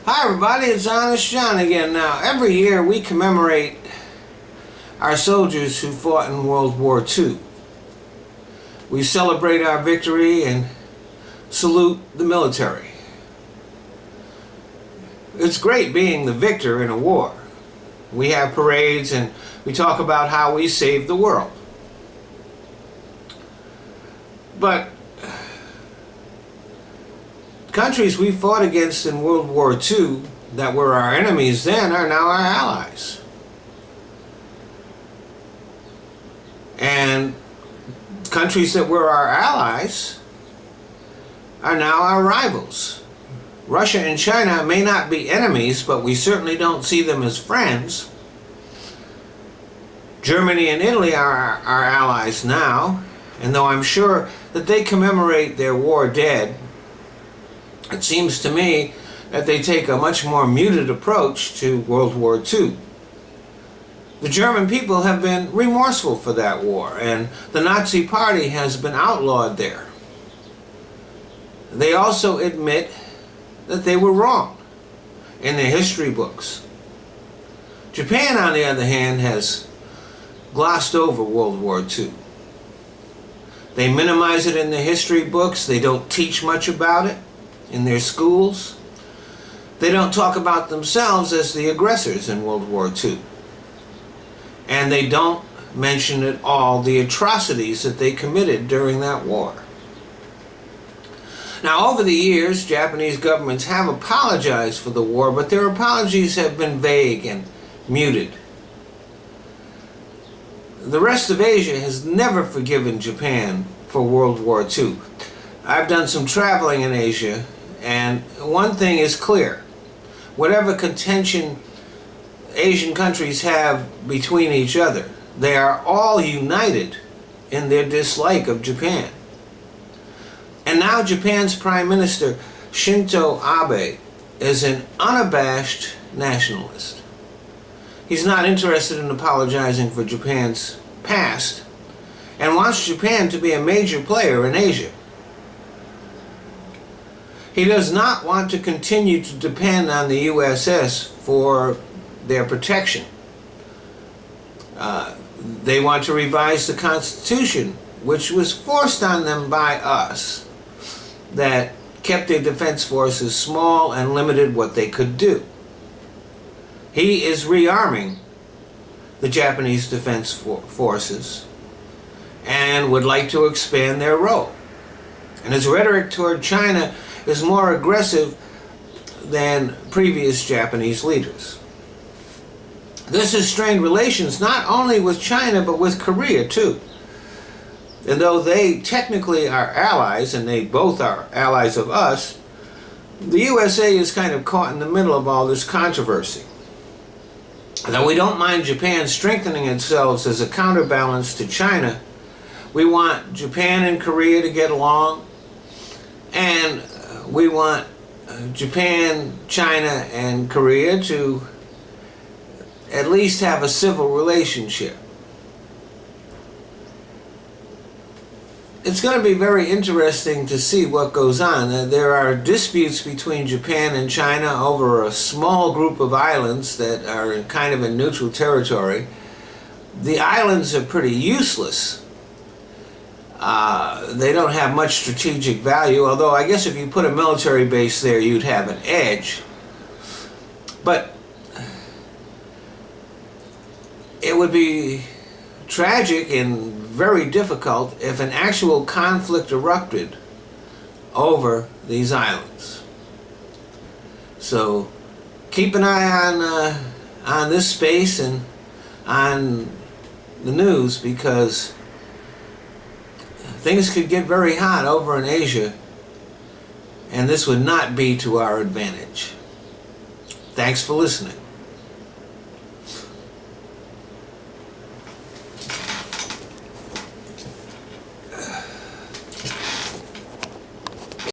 Hi everybody, it's Honest John again. Now, every year we commemorate our soldiers who fought in World War II. We celebrate our victory and salute the military. It's great being the victor in a war. We have parades and we talk about how we saved the world. But countries we fought against in World War II that were our enemies then are now our allies. And countries that were our allies are now our rivals. Russia and China may not be enemies, but we certainly don't see them as friends. Germany and Italy are our allies now, and though I'm sure that they commemorate their war dead, it seems to me that they take a much more muted approach to World War II. The German people have been remorseful for that war, and the Nazi Party has been outlawed there. They also admit that they were wrong in their history books. Japan, on the other hand, has glossed over World War II. They minimize it in their history books. They don't teach much about it in their schools. They don't talk about themselves as the aggressors in World War II. And they don't mention at all the atrocities that they committed during that war. Now, over the years, Japanese governments have apologized for the war, but their apologies have been vague and muted. The rest of Asia has never forgiven Japan for World War II. I've done some traveling in Asia, and one thing is clear. Whatever contention Asian countries have between each other, they are all united in their dislike of Japan. And now Japan's Prime Minister Shinzo Abe is an unabashed nationalist. He's not interested in apologizing for Japan's past and wants Japan to be a major player in Asia. He does not want to continue to depend on the USS for their protection. They want to revise the Constitution, which was forced on them by us, that kept their defense forces small and limited what they could do. He is rearming the Japanese defense forces and would like to expand their role. And his rhetoric toward China is more aggressive than previous Japanese leaders. This has strained relations not only with China but with Korea too. And though they technically are allies, and they both are allies of us, the USA is kind of caught in the middle of all this controversy. Though we don't mind Japan strengthening itself as a counterbalance to China, we want Japan and Korea to get along, and we want Japan, China, and Korea to at least have a civil relationship. It's going to be very interesting to see what goes on. There are disputes between Japan and China over a small group of islands that are kind of in neutral territory. The islands are pretty useless. They don't have much strategic value, although I guess if you put a military base there, you'd have an edge. But it would be tragic and very difficult if an actual conflict erupted over these islands. So keep an eye on this space and on the news, because things could get very hot over in Asia, and this would not be to our advantage. Thanks for listening.